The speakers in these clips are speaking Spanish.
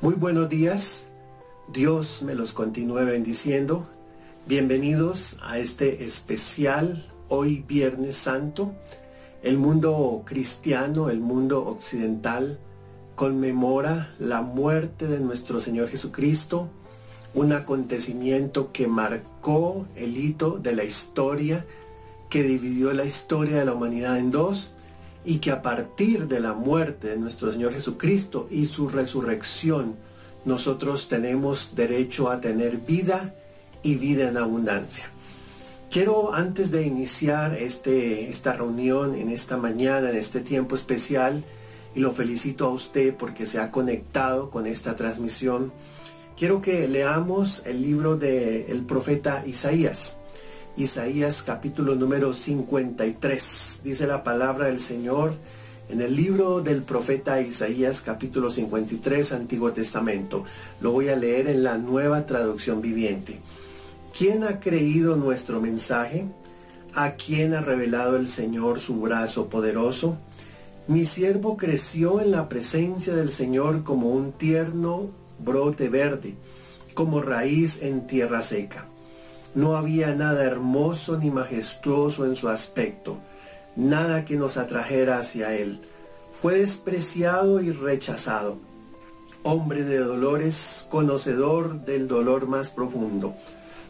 Muy buenos días, Dios me los continúe bendiciendo. Bienvenidos a este especial hoy Viernes Santo. El mundo cristiano, el mundo occidental, conmemora la muerte de nuestro Señor Jesucristo, un acontecimiento que marcó el hito de la historia, que dividió la historia de la humanidad en dos, y que a partir de la muerte de nuestro Señor Jesucristo y su resurrección, nosotros tenemos derecho a tener vida y vida en abundancia. Quiero, antes de iniciar esta reunión en esta mañana, en este tiempo especial, y lo felicito a usted porque se ha conectado con esta transmisión, quiero que leamos el libro del profeta Isaías. Isaías capítulo número 53. Dice la palabra del Señor en el libro del profeta Isaías capítulo 53, Antiguo Testamento. Lo voy a leer en la Nueva Traducción Viviente. ¿Quién ha creído nuestro mensaje? ¿A quién ha revelado el Señor su brazo poderoso? Mi siervo creció en la presencia del Señor como un tierno brote verde, como raíz en tierra seca. No había nada hermoso ni majestuoso en su aspecto, nada que nos atrajera hacia él. Fue despreciado y rechazado, hombre de dolores, conocedor del dolor más profundo.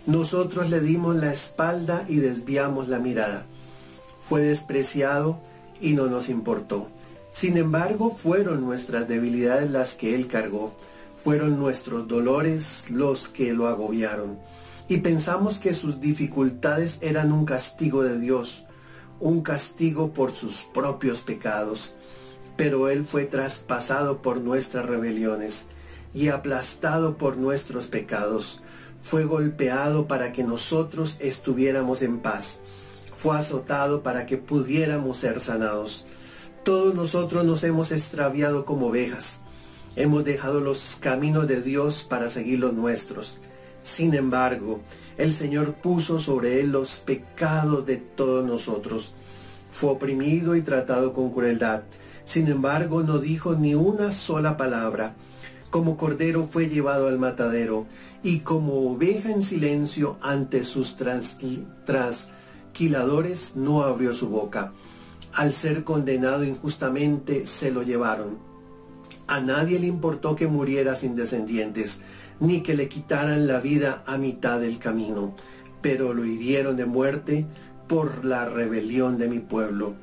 Nosotros le dimos la espalda y desviamos la mirada. Fue despreciado y no nos importó. Sin embargo, fueron nuestras debilidades las que él cargó, fueron nuestros dolores los que lo agobiaron. Y pensamos que sus dificultades eran un castigo de Dios, un castigo por sus propios pecados. Pero él fue traspasado por nuestras rebeliones y aplastado por nuestros pecados. Fue golpeado para que nosotros estuviéramos en paz. Fue azotado para que pudiéramos ser sanados. Todos nosotros nos hemos extraviado como ovejas. Hemos dejado los caminos de Dios para seguir los nuestros. Sin embargo, el Señor puso sobre él los pecados de todos nosotros. Fue oprimido y tratado con crueldad. Sin embargo, no dijo ni una sola palabra. Como cordero fue llevado al matadero, y como oveja en silencio ante sus trasquiladores no abrió su boca. Al ser condenado injustamente se lo llevaron. A nadie le importó que muriera sin descendientes, ni que le quitaran la vida a mitad del camino, pero lo hirieron de muerte por la rebelión de mi pueblo.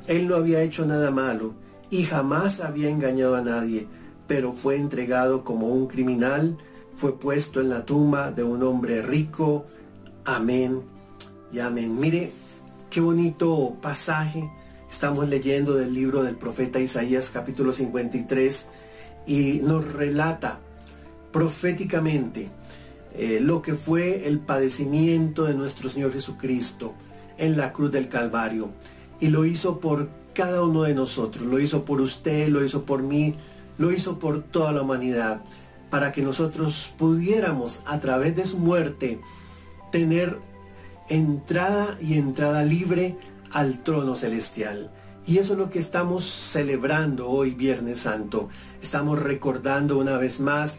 Él no había hecho nada malo y jamás había engañado a nadie, pero fue entregado como un criminal, fue puesto en la tumba de un hombre rico. Amén y amén. Mire qué bonito pasaje estamos leyendo del libro del profeta Isaías capítulo 53, y nos relata proféticamente lo que fue el padecimiento de nuestro Señor Jesucristo en la cruz del Calvario, y lo hizo por cada uno de nosotros. Lo hizo por usted, lo hizo por mí, lo hizo por toda la humanidad, para que nosotros pudiéramos a través de su muerte tener entrada libre al trono celestial. Y eso es lo que estamos celebrando hoy Viernes Santo. Estamos recordando una vez más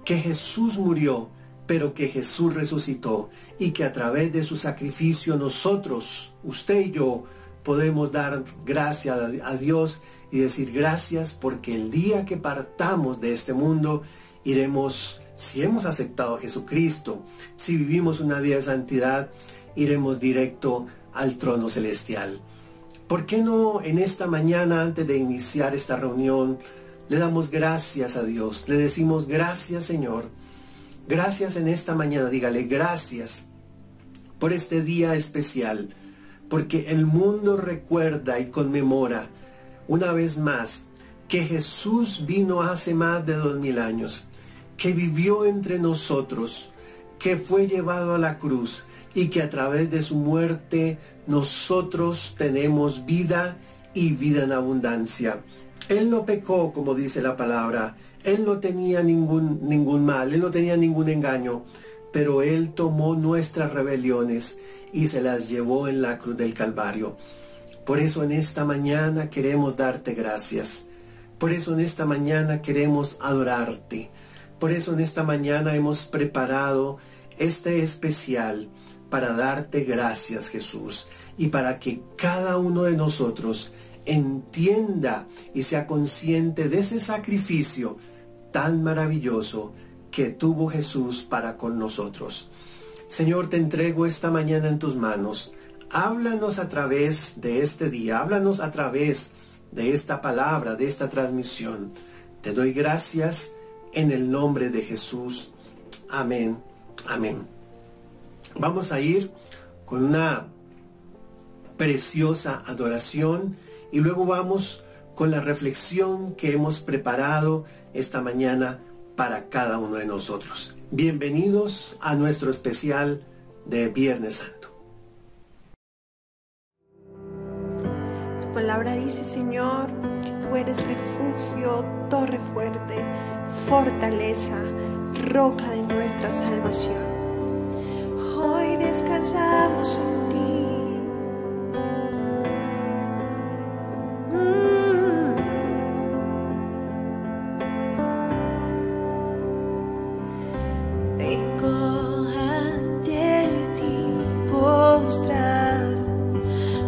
que Jesús murió, pero que Jesús resucitó, y que a través de su sacrificio nosotros, usted y yo, podemos dar gracias a Dios y decir gracias, porque el día que partamos de este mundo iremos, si hemos aceptado a Jesucristo, si vivimos una vida de santidad, iremos directo al trono celestial. ¿Por qué no en esta mañana, antes de iniciar esta reunión, le damos gracias a Dios? Le decimos gracias, Señor. Gracias en esta mañana. Dígale gracias por este día especial, porque el mundo recuerda y conmemora una vez más que Jesús vino hace más de 2000 años, que vivió entre nosotros, que fue llevado a la cruz, y que a través de su muerte nosotros tenemos vida y vida en abundancia. Él no pecó, como dice la palabra. Él no tenía ningún mal, él no tenía ningún engaño, pero él tomó nuestras rebeliones y se las llevó en la cruz del Calvario. Por eso en esta mañana queremos darte gracias. Por eso en esta mañana queremos adorarte. Por eso en esta mañana hemos preparado este especial para darte gracias, Jesús, y para que cada uno de nosotros entienda y sea consciente de ese sacrificio tan maravilloso que tuvo Jesús para con nosotros. Señor, te entrego esta mañana en tus manos. Háblanos a través de este día, háblanos a través de esta palabra, de esta transmisión. Te doy gracias en el nombre de Jesús. Amén, amén. Vamos a ir con una preciosa adoración y luego vamos con la reflexión que hemos preparado esta mañana para cada uno de nosotros. Bienvenidos a nuestro especial de Viernes Santo. Tu palabra dice, Señor, que tú eres refugio, torre fuerte, fortaleza, roca de nuestra salvación. Hoy descansamos en ti. Vengo ante ti postrado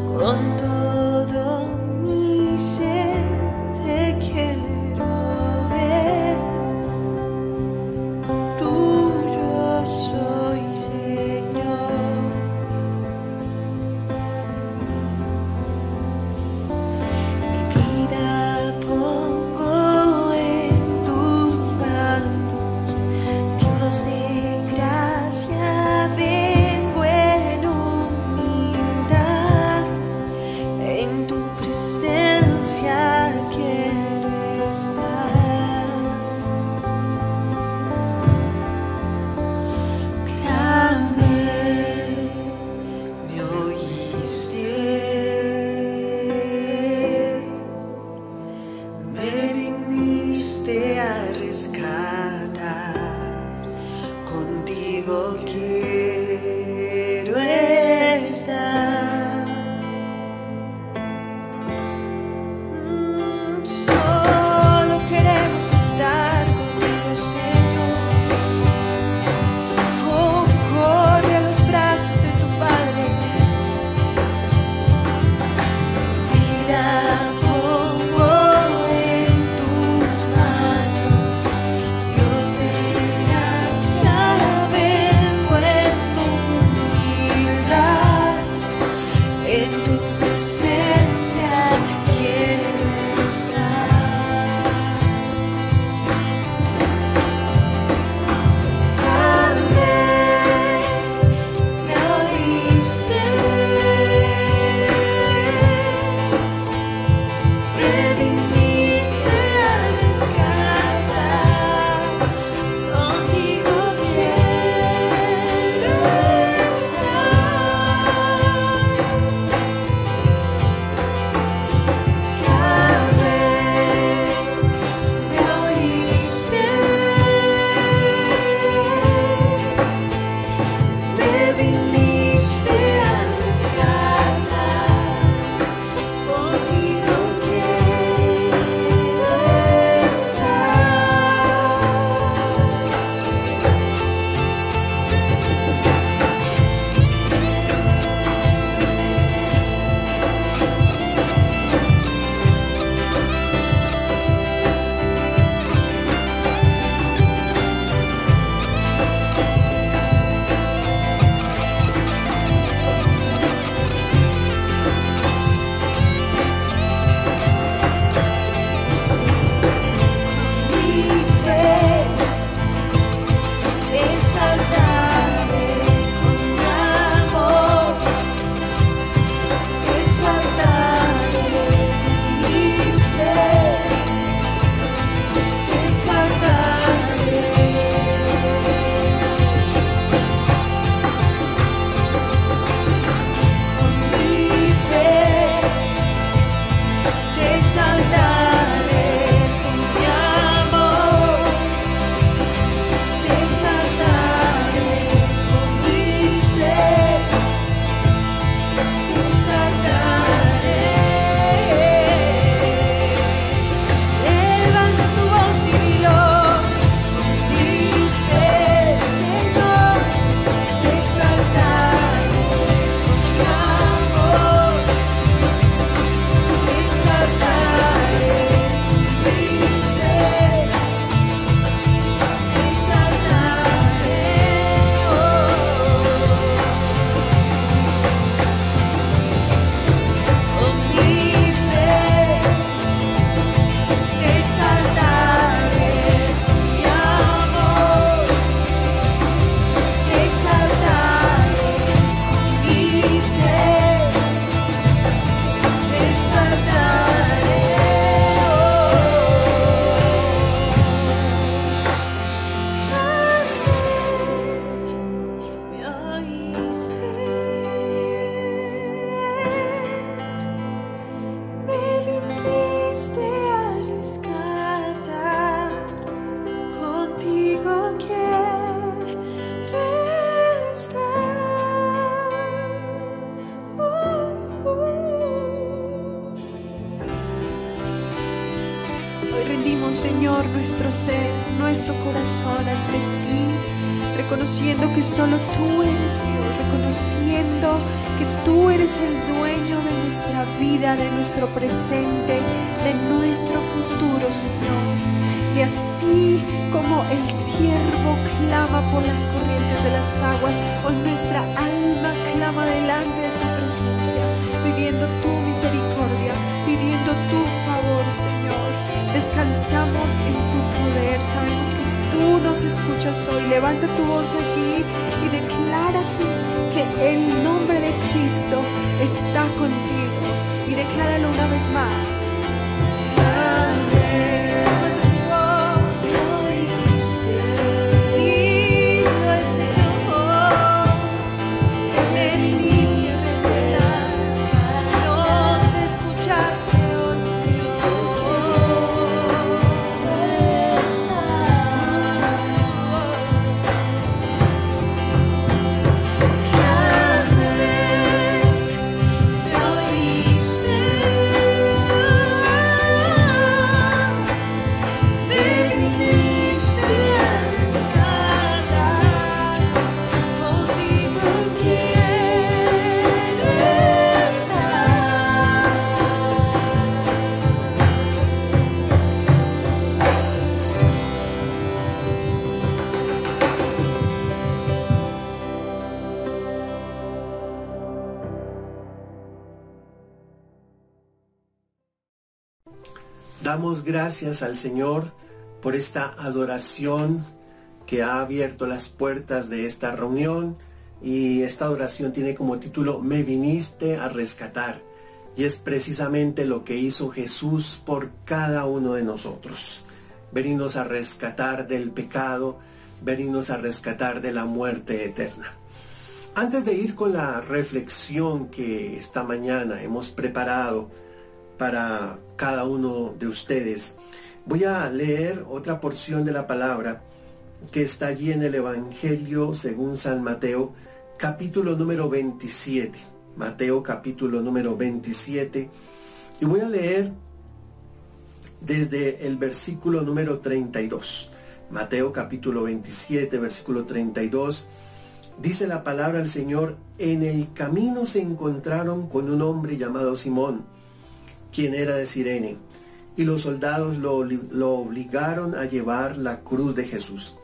con todo mi ser, te quiero ver. Tuyo soy, Señor. Mi vida pongo en tus manos, Dios de gracia, vengo en humildad, en tu presencia quiero estar. Clamé, me oíste, me viniste a rescatar. Contigo quiero estar. Solo queremos estar contigo, Señor. Oh, corre a los brazos de tu Padre. Vida pongo en tus manos, Dios de gracia, vengo Hoy rendimos, Señor, nuestro ser, nuestro corazón ante ti, reconociendo que solo tú eres Dios, reconociendo que tú eres el dueño de nuestra vida, de nuestro presente, de nuestro futuro, Señor. Y así como el siervo clama por las corrientes de las aguas, hoy nuestra alma clama delante de tu presencia, pidiendo tu misericordia, pidiendo tu favor, Señor. Descansamos en tu poder, sabemos que tú nos escuchas hoy. Levanta tu voz allí y declara así que el nombre de Cristo está contigo, y decláralo una vez más. Damos gracias al Señor por esta adoración que ha abierto las puertas de esta reunión, y esta adoración tiene como título Me viniste a rescatar, y es precisamente lo que hizo Jesús por cada uno de nosotros. Venirnos a rescatar del pecado, venirnos a rescatar de la muerte eterna. Antes de ir con la reflexión que esta mañana hemos preparado para cada uno de ustedes, voy a leer otra porción de la palabra que está allí en el Evangelio según San Mateo, capítulo número 27. Mateo capítulo número 27, y voy a leer desde el versículo número 32. Mateo capítulo 27, versículo 32. Dice la palabra del Señor: en el camino se encontraron con un hombre llamado Simón, quien era de Cirene, y los soldados lo obligaron a llevar la cruz de Jesús.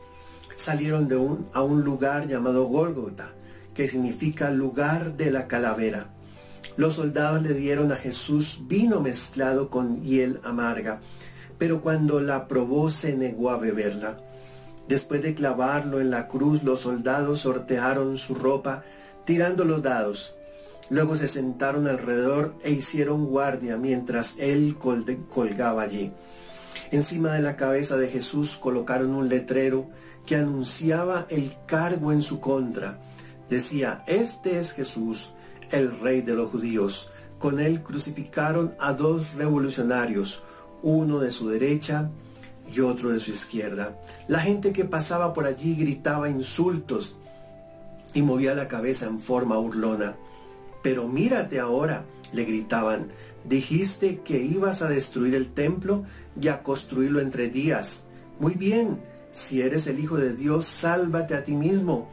Salieron a un lugar llamado Gólgota, que significa lugar de la calavera. Los soldados le dieron a Jesús vino mezclado con hiel amarga, pero cuando la probó se negó a beberla. Después de clavarlo en la cruz, los soldados sortearon su ropa, tirando los dados. Luego se sentaron alrededor e hicieron guardia mientras él colgaba allí. Encima de la cabeza de Jesús colocaron un letrero que anunciaba el cargo en su contra. Decía: este es Jesús, el Rey de los judíos. Con él crucificaron a dos revolucionarios, uno de su derecha y otro de su izquierda. La gente que pasaba por allí gritaba insultos y movía la cabeza en forma burlona. Pero mírate ahora, le gritaban, dijiste que ibas a destruir el templo y a construirlo en 3 días. Muy bien, si eres el Hijo de Dios, sálvate a ti mismo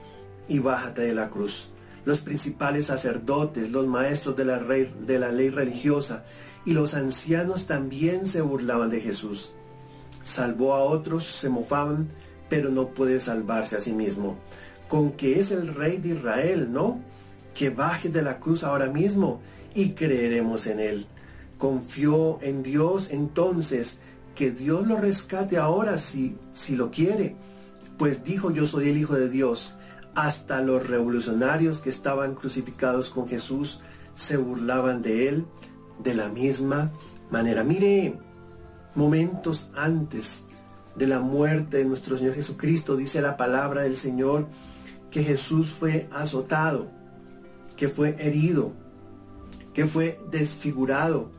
y bájate de la cruz. Los principales sacerdotes, los maestros de la ley religiosa y los ancianos también se burlaban de Jesús. Salvó a otros, se mofaban, pero no puede salvarse a sí mismo. Con que es el Rey de Israel, ¿no? Que baje de la cruz ahora mismo y creeremos en él. Confió en Dios entonces, que Dios lo rescate ahora si lo quiere. Pues dijo: yo soy el Hijo de Dios. Hasta los revolucionarios que estaban crucificados con Jesús se burlaban de él de la misma manera. Mire, momentos antes de la muerte de nuestro Señor Jesucristo, dice la palabra del Señor que Jesús fue azotado, que fue herido, que fue desfigurado.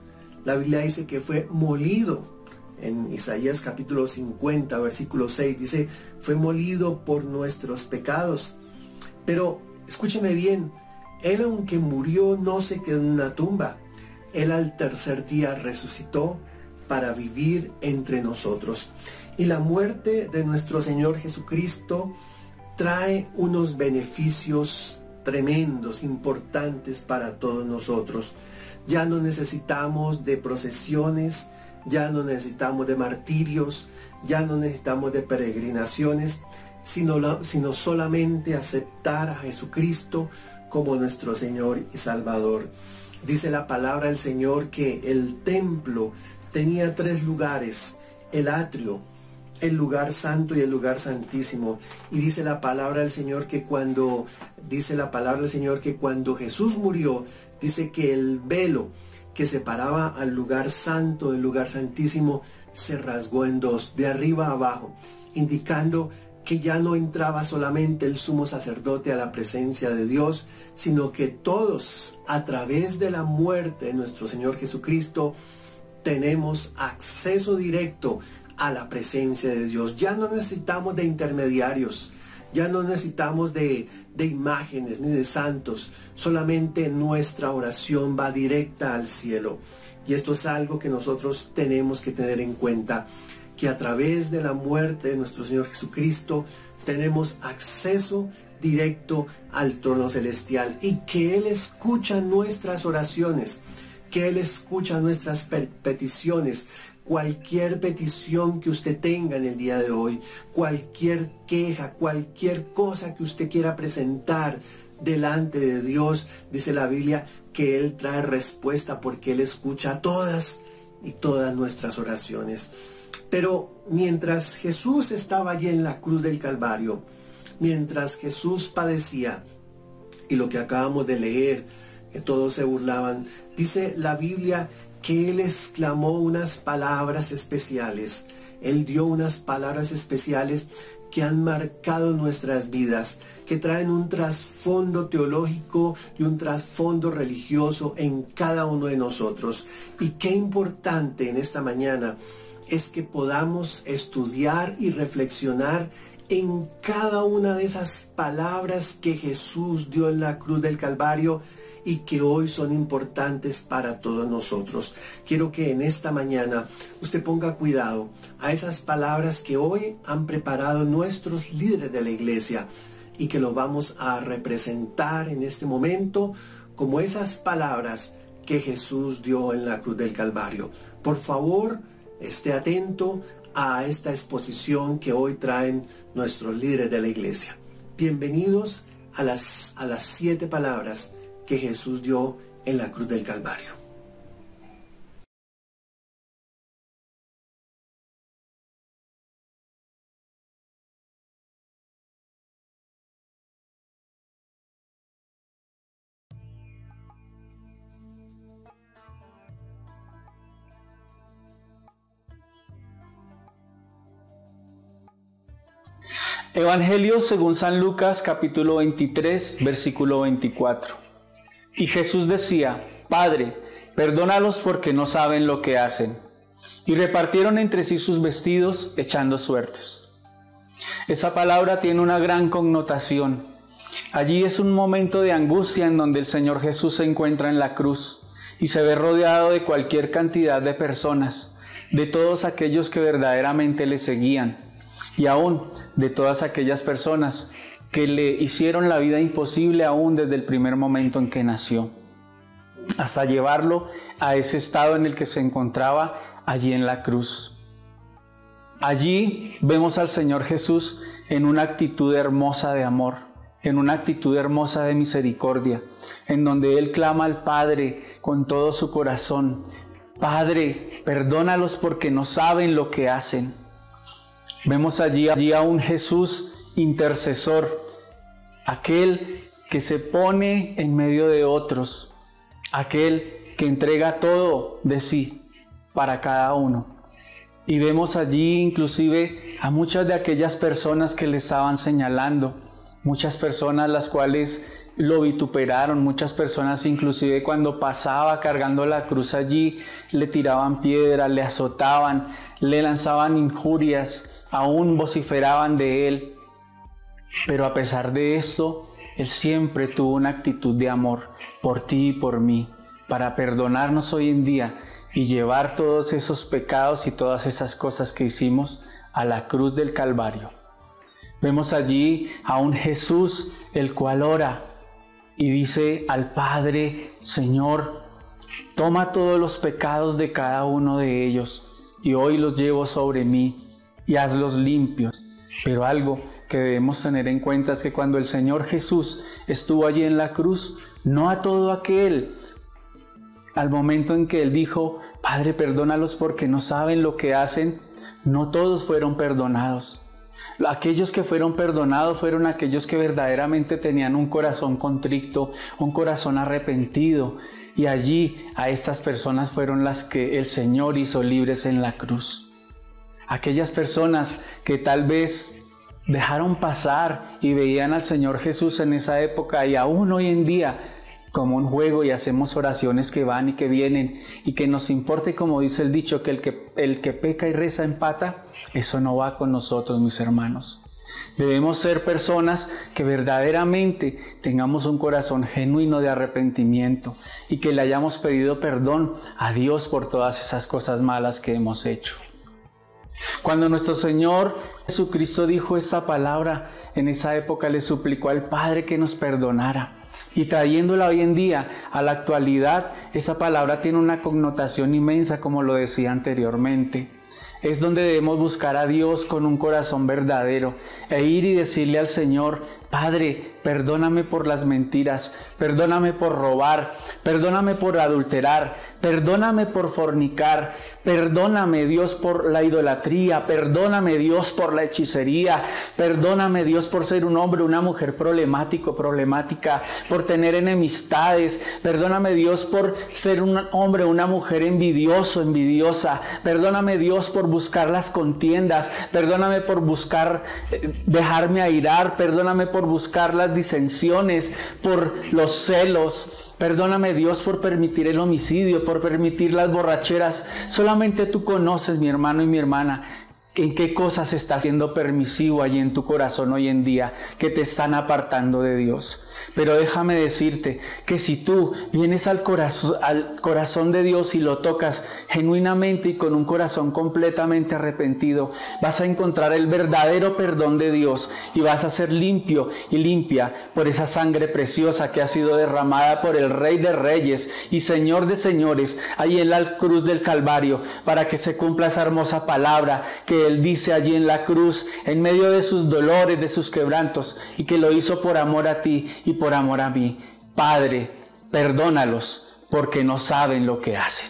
La Biblia dice que fue molido. En Isaías capítulo 50, versículo 6 dice: fue molido por nuestros pecados. Pero escúcheme bien, él, aunque murió, no se quedó en una tumba. Él al tercer día resucitó para vivir entre nosotros. Y la muerte de nuestro Señor Jesucristo trae unos beneficios tremendos, importantes para todos nosotros. Ya no necesitamos de procesiones, ya no necesitamos de martirios, ya no necesitamos de peregrinaciones, sino solamente aceptar a Jesucristo como nuestro Señor y Salvador. Dice la palabra del Señor que el templo tenía 3 lugares: el atrio, el lugar santo y el lugar santísimo. Y dice la palabra del Señor que cuando Jesús murió, dice que el velo que separaba al lugar santo del lugar santísimo se rasgó en 2, de arriba a abajo, indicando que ya no entraba solamente el sumo sacerdote a la presencia de Dios, sino que todos, a través de la muerte de nuestro Señor Jesucristo, tenemos acceso directo a la presencia de Dios. Ya no necesitamos de intermediarios, ya no necesitamos de imágenes ni de santos, solamente nuestra oración va directa al cielo. Y esto es algo que nosotros tenemos que tener en cuenta, que a través de la muerte de nuestro Señor Jesucristo tenemos acceso directo al trono celestial, y que Él escucha nuestras oraciones, que Él escucha nuestras peticiones. Cualquier petición que usted tenga en el día de hoy, cualquier queja, cualquier cosa que usted quiera presentar delante de Dios, dice la Biblia que Él trae respuesta, porque Él escucha todas nuestras oraciones. Pero mientras Jesús estaba allí en la cruz del Calvario, mientras Jesús padecía, y lo que acabamos de leer, que todos se burlaban, dice la Biblia que Él exclamó unas palabras especiales. Él dio unas palabras especiales que han marcado nuestras vidas, que traen un trasfondo teológico y un trasfondo religioso en cada uno de nosotros. Y qué importante en esta mañana es que podamos estudiar y reflexionar en cada una de esas palabras que Jesús dio en la cruz del Calvario y que hoy son importantes para todos nosotros. Quiero que en esta mañana usted ponga cuidado a esas palabras que hoy han preparado nuestros líderes de la iglesia, y que lo vamos a representar en este momento como esas palabras que Jesús dio en la cruz del Calvario. Por favor, esté atento a esta exposición que hoy traen nuestros líderes de la iglesia. Bienvenidos a las 7 palabras que Jesús dio en la cruz del Calvario. Evangelio según San Lucas, capítulo 23, versículo 24. Y Jesús decía: Padre, perdónalos porque no saben lo que hacen. Y repartieron entre sí sus vestidos, echando suertes. Esa palabra tiene una gran connotación. Allí es un momento de angustia en donde el Señor Jesús se encuentra en la cruz y se ve rodeado de cualquier cantidad de personas, de todos aquellos que verdaderamente le seguían, y aún de todas aquellas personas que le hicieron la vida imposible aún desde el primer momento en que nació, hasta llevarlo a ese estado en el que se encontraba allí en la cruz. Allí vemos al Señor Jesús en una actitud hermosa de amor, en una actitud hermosa de misericordia, en donde Él clama al Padre con todo su corazón: Padre, perdónalos porque no saben lo que hacen. Vemos allí a un Jesús intercesor, aquel que se pone en medio de otros, aquel que entrega todo de sí para cada uno. Y vemos allí inclusive a muchas de aquellas personas que le estaban señalando, muchas personas las cuales lo vituperaron, muchas personas inclusive cuando pasaba cargando la cruz allí le tiraban piedras, le azotaban, le lanzaban injurias, aún vociferaban de Él. Pero a pesar de esto, Él siempre tuvo una actitud de amor por ti y por mí, para perdonarnos hoy en día y llevar todos esos pecados y todas esas cosas que hicimos a la cruz del Calvario. Vemos allí a un Jesús el cual ora y dice al Padre: Señor, toma todos los pecados de cada uno de ellos y hoy los llevo sobre mí y hazlos limpios. Pero algo que debemos tener en cuenta es que cuando el Señor Jesús estuvo allí en la cruz, no a todo aquel, al momento en que Él dijo: Padre, perdónalos porque no saben lo que hacen, no todos fueron perdonados. Aquellos que fueron perdonados fueron aquellos que verdaderamente tenían un corazón contrito, un corazón arrepentido. Y allí a estas personas fueron las que el Señor hizo libres en la cruz. Aquellas personas que tal vez dejaron pasar y veían al Señor Jesús en esa época y aún hoy en día como un juego y hacemos oraciones que van y que vienen y que nos importe, como dice el dicho, que el que peca y reza empata, eso no va con nosotros, mis hermanos. Debemos ser personas que verdaderamente tengamos un corazón genuino de arrepentimiento y que le hayamos pedido perdón a Dios por todas esas cosas malas que hemos hecho. Cuando nuestro Señor Jesucristo dijo esta palabra, en esa época le suplicó al Padre que nos perdonara. Y trayéndola hoy en día a la actualidad, esa palabra tiene una connotación inmensa, como lo decía anteriormente. Es donde debemos buscar a Dios con un corazón verdadero e ir y decirle al Señor: Padre, perdóname por las mentiras, perdóname por robar, perdóname por adulterar, perdóname por fornicar, perdóname Dios por la idolatría, perdóname Dios por la hechicería, perdóname Dios por ser un hombre o una mujer problemática, por tener enemistades, perdóname Dios por ser un hombre o una mujer envidiosa, perdóname Dios por buscar las contiendas, perdóname por buscar dejarme airar, perdóname por buscar las disensiones, por los celos. Perdóname Dios por permitir el homicidio, por permitir las borracheras. Solamente tú conoces, mi hermano y mi hermana, en qué cosas está siendo permisivo allí en tu corazón hoy en día que te están apartando de Dios. Pero déjame decirte que si tú vienes al corazón de Dios y lo tocas genuinamente y con un corazón completamente arrepentido, vas a encontrar el verdadero perdón de Dios y vas a ser limpio y limpia por esa sangre preciosa que ha sido derramada por el Rey de Reyes y Señor de Señores ahí en la cruz del Calvario, para que se cumpla esa hermosa palabra que Él dice allí en la cruz, en medio de sus dolores, de sus quebrantos, y que lo hizo por amor a ti y por amor a mí. Padre, perdónalos porque no saben lo que hacen.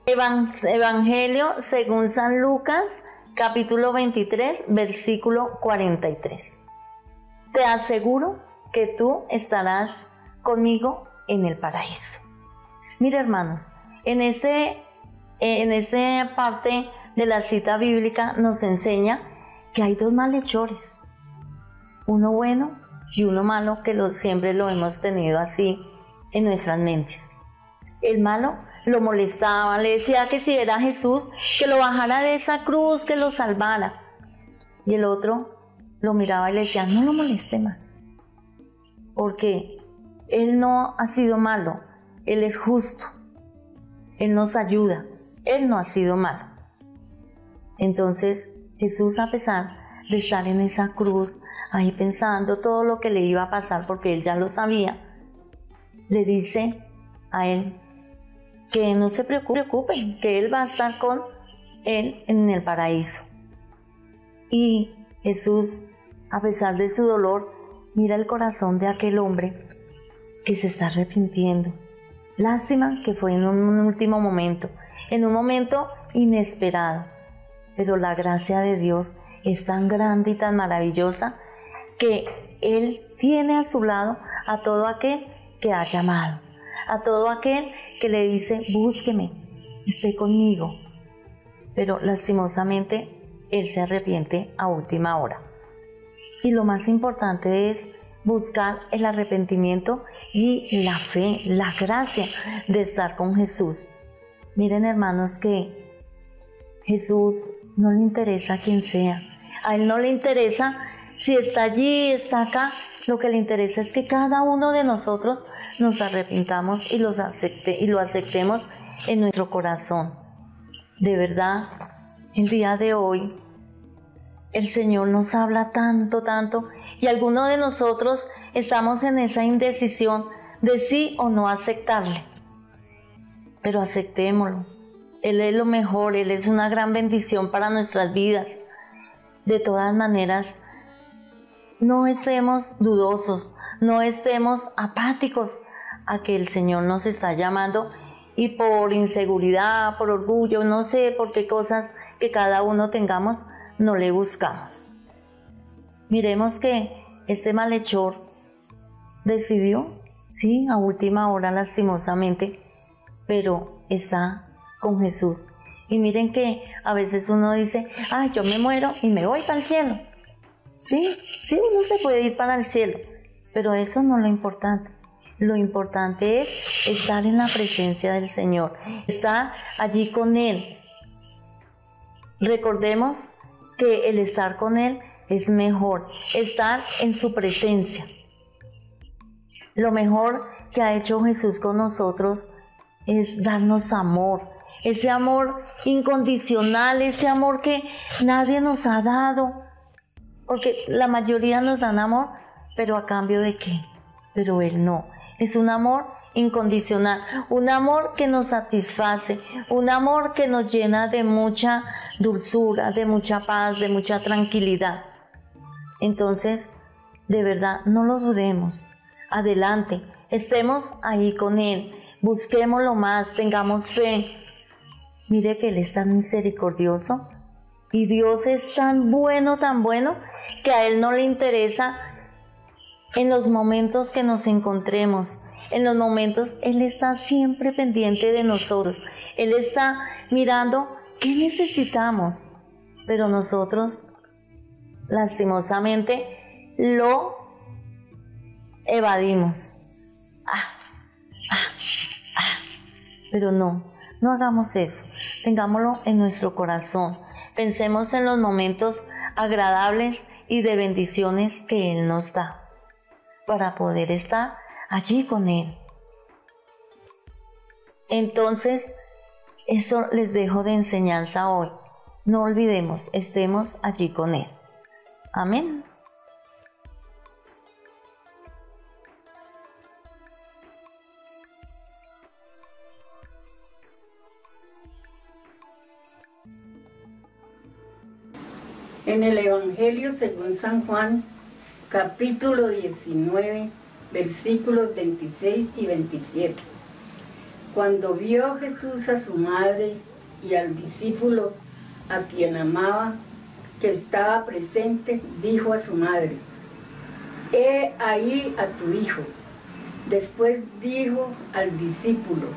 Evangelio según San Lucas, capítulo 23, versículo 43. Te aseguro que tú estarás conmigo en el paraíso. Mira, hermanos, en esta parte de la cita bíblica nos enseña que hay dos malhechores, uno bueno y uno malo, que siempre lo hemos tenido así en nuestras mentes. El malo lo molestaba, le decía que si era Jesús, que lo bajara de esa cruz, que lo salvara. Y el otro lo miraba y le decía: no lo moleste más, porque Él no ha sido malo, Él es justo, Él nos ayuda, Él no ha sido malo. Entonces Jesús, a pesar de estar en esa cruz, ahí pensando todo lo que le iba a pasar, porque Él ya lo sabía, le dice a él que no se preocupe, que Él va a estar con él en el paraíso. Y Jesús, a pesar de su dolor, mira el corazón de aquel hombre que se está arrepintiendo. Lástima que fue en un último momento, en un momento inesperado, pero la gracia de Dios es tan grande y tan maravillosa que Él tiene a su lado a todo aquel que ha llamado, a todo aquel que le dice: búsqueme, esté conmigo. Pero lastimosamente Él se arrepiente a última hora. Y lo más importante es buscar el arrepentimiento y la fe, la gracia de estar con Jesús. Miren, hermanos, que Jesús no le interesa quién sea. A Él no le interesa si está allí, está acá. Lo que le interesa es que cada uno de nosotros nos arrepintamos y lo aceptemos en nuestro corazón. De verdad, el día de hoy, el Señor nos habla tanto, tanto, y algunos de nosotros estamos en esa indecisión de sí o no aceptarle. Pero aceptémoslo. Él es lo mejor, Él es una gran bendición para nuestras vidas. De todas maneras, no estemos dudosos, no estemos apáticos a que el Señor nos está llamando y por inseguridad, por orgullo, no sé por qué cosas que cada uno tengamos, no le buscamos. Miremos que este malhechor decidió, sí, a última hora lastimosamente, pero está con Jesús. Y miren que a veces uno dice, yo me muero y me voy para el cielo. Sí, uno se puede ir para el cielo, pero eso no es lo importante. Lo importante es estar en la presencia del Señor, estar allí con Él. Recordemos que el estar con Él es mejor, estar en su presencia. Lo mejor que ha hecho Jesús con nosotros es darnos amor, ese amor incondicional, ese amor que nadie nos ha dado, porque la mayoría nos dan amor, pero ¿a cambio de qué? Pero Él no, es un amor incondicional, un amor que nos satisface, un amor que nos llena de mucha dulzura, de mucha paz, de mucha tranquilidad. Entonces, de verdad, no lo dudemos, adelante, estemos ahí con Él, busquémoslo más, tengamos fe. Mire que Él es tan misericordioso y Dios es tan bueno, que a Él no le interesa en los momentos que nos encontremos. En los momentos, Él está siempre pendiente de nosotros. Él está mirando qué necesitamos, pero nosotros, lastimosamente, lo evadimos. Pero no hagamos eso. Tengámoslo en nuestro corazón. Pensemos en los momentos agradables y de bendiciones que Él nos da para poder estar allí con Él. Entonces, eso les dejo de enseñanza hoy. No olvidemos, estemos allí con Él. Amén. En el Evangelio según San Juan, capítulo 19, versículos 26 y 27. Cuando vio Jesús a su madre y al discípulo a quien amaba, que estaba presente, dijo a su madre: «He ahí a tu hijo». Después dijo al discípulo: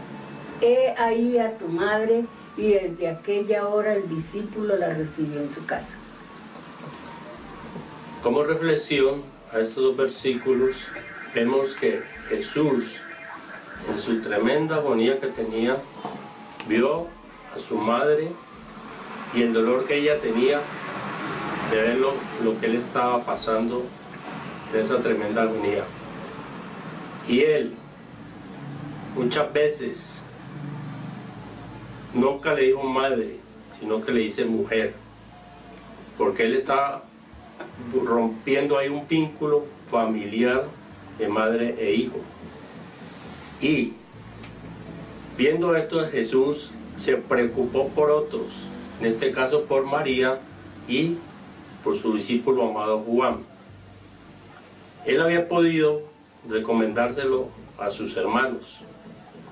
«He ahí a tu madre», y desde aquella hora el discípulo la recibió en su casa. Como reflexión a estos dos versículos, vemos que Jesús, en su tremenda agonía que tenía, vio a su madre y el dolor que ella tenía de ver lo que él estaba pasando de esa tremenda agonía. Y él, muchas veces, nunca le dijo madre, sino que le dice mujer, porque él estaba rompiendo ahí un vínculo familiar de madre e hijo. Y viendo esto, Jesús se preocupó por otros, en este caso por María y por su discípulo amado Juan. Él había podido recomendárselo a sus hermanos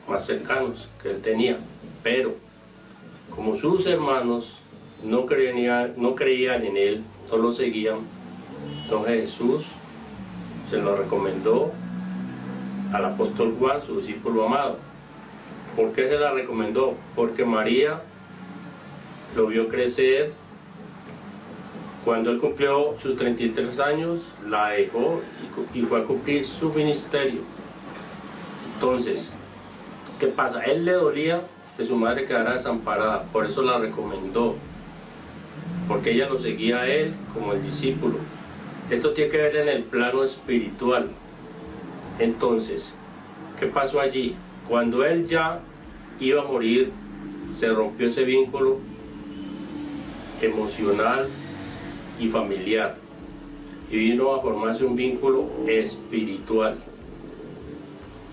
más cercanos que él tenía, pero como sus hermanos no creían en él, solo seguían, entonces Jesús se lo recomendó al apóstol Juan, su discípulo amado. ¿Por qué se la recomendó? Porque María lo vio crecer. Cuando él cumplió sus 33 años, la dejó y fue a cumplir su ministerio. Entonces, ¿qué pasa? A él le dolía que su madre quedara desamparada, por eso la recomendó. porque ella lo seguía a él como el discípulo. Esto tiene que ver en el plano espiritual. Entonces, ¿qué pasó allí? Cuando él ya iba a morir, se rompió ese vínculo emocional y familiar y vino a formarse un vínculo espiritual.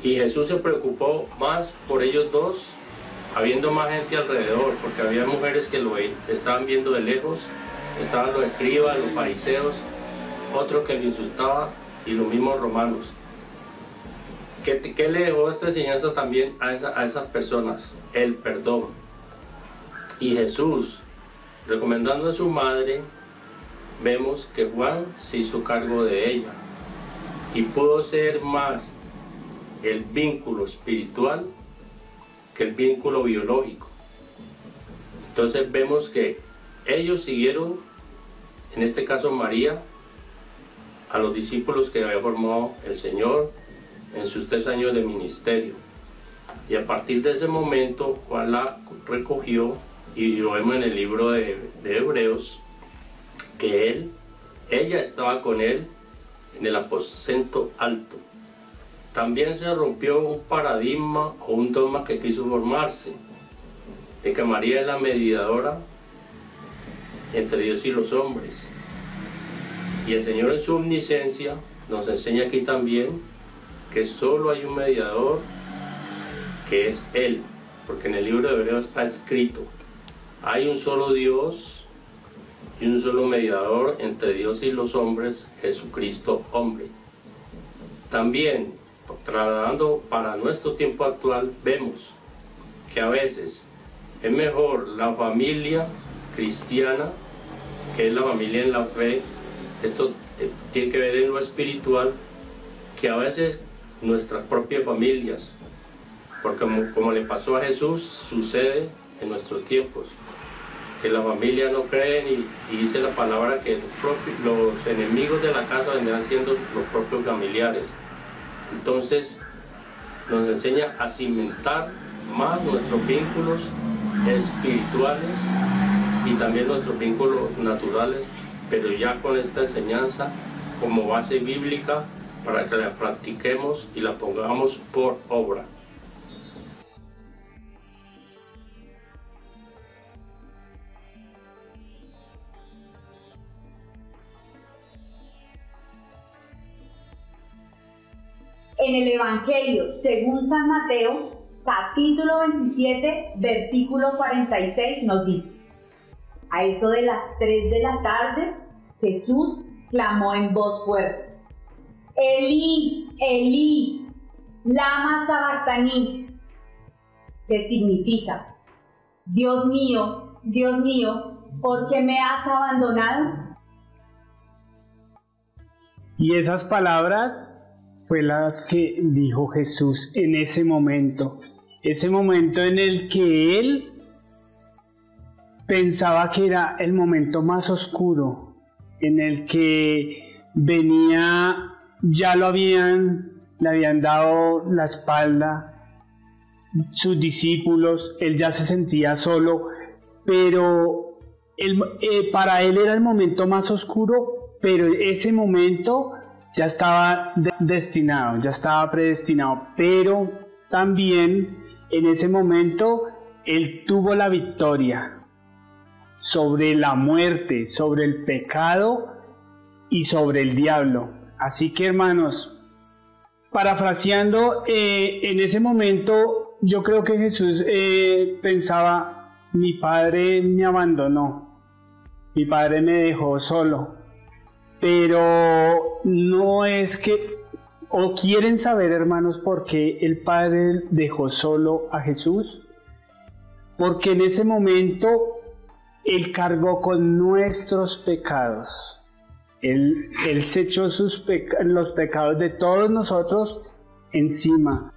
Y Jesús se preocupó más por ellos dos, habiendo más gente alrededor, porque había mujeres que lo estaban viendo de lejos, estaban los escribas, los fariseos, otro que lo insultaba y los mismos romanos. ¿Qué le dejó esta enseñanza también a esas personas? El perdón. Y Jesús, recomendando a su madre, vemos que Juan se hizo cargo de ella y pudo ser más el vínculo espiritual que el vínculo biológico. Entonces vemos que ellos siguieron, en este caso María, a los discípulos que había formado el Señor en sus 3 años de ministerio. Y a partir de ese momento Juan la recogió, y lo vemos en el libro de Hebreos, que ella estaba con él en el aposento alto. También se rompió un paradigma o un dogma que quiso formarse, de que María es la mediadora entre Dios y los hombres. Y el Señor en su omnisciencia nos enseña aquí también que solo hay un mediador, que es Él, porque en el libro de Hebreos está escrito: hay un solo Dios y un solo mediador entre Dios y los hombres, Jesucristo hombre. También, trasladando para nuestro tiempo actual, vemos que a veces es mejor la familia cristiana, que es la familia en la fe. Esto tiene que ver en lo espiritual, que a veces nuestras propias familias, porque como le pasó a Jesús, sucede en nuestros tiempos, que la familia no creen y dice la palabra que los enemigos de la casa vendrán siendo los propios familiares. Entonces nos enseña a cimentar más nuestros vínculos espirituales y también nuestros vínculos naturales, pero ya con esta enseñanza como base bíblica para que la practiquemos y la pongamos por obra. En el Evangelio según San Mateo, capítulo 27, versículo 46 nos dice: a eso de las 3 de la tarde, Jesús clamó en voz fuerte: Elí, Elí, lama sabactani, que significa: Dios mío, ¿por qué me has abandonado? Y esas palabras fue las que dijo Jesús en ese momento en el que él pensaba que era el momento más oscuro, en el que venía, ya le habían dado la espalda sus discípulos, él ya se sentía solo, pero para él era el momento más oscuro, pero ese momento ya estaba destinado, ya estaba predestinado, pero también en ese momento él tuvo la victoria sobre la muerte, sobre el pecado y sobre el diablo. Así que, hermanos, parafraseando, en ese momento yo creo que Jesús pensaba: mi padre me abandonó, mi padre me dejó solo. Pero no es que, o quieren saber, hermanos, por qué el Padre dejó solo a Jesús. Porque en ese momento Él cargó con nuestros pecados. Él se echó los pecados de todos nosotros encima.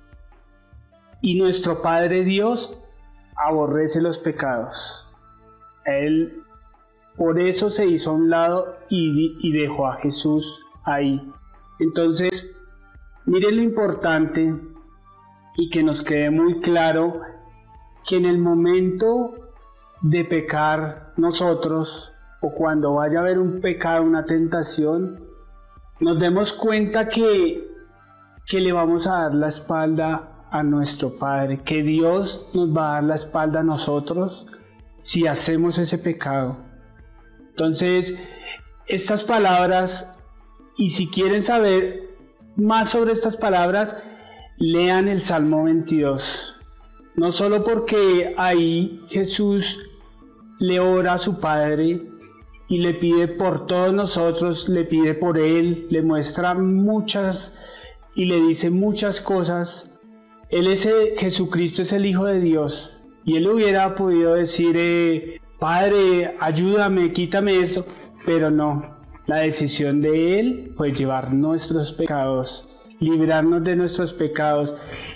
Y nuestro Padre Dios aborrece los pecados. Él por eso se hizo a un lado y dejó a Jesús ahí. Entonces, miren lo importante y que nos quede muy claro que en el momento de pecar nosotros, o cuando vaya a haber un pecado, una tentación, nos demos cuenta que le vamos a dar la espalda a nuestro Padre, que Dios nos va a dar la espalda a nosotros si hacemos ese pecado. Entonces, estas palabras, y si quieren saber más sobre estas palabras, lean el Salmo 22. No solo porque ahí Jesús le ora a su Padre y le pide por todos nosotros, le pide por Él, le muestra muchas y le dice muchas cosas. Jesucristo es el Hijo de Dios, y Él hubiera podido decir, Padre, ayúdame, quítame esto, pero no. La decisión de Él fue llevar nuestros pecados, librarnos de nuestros pecados,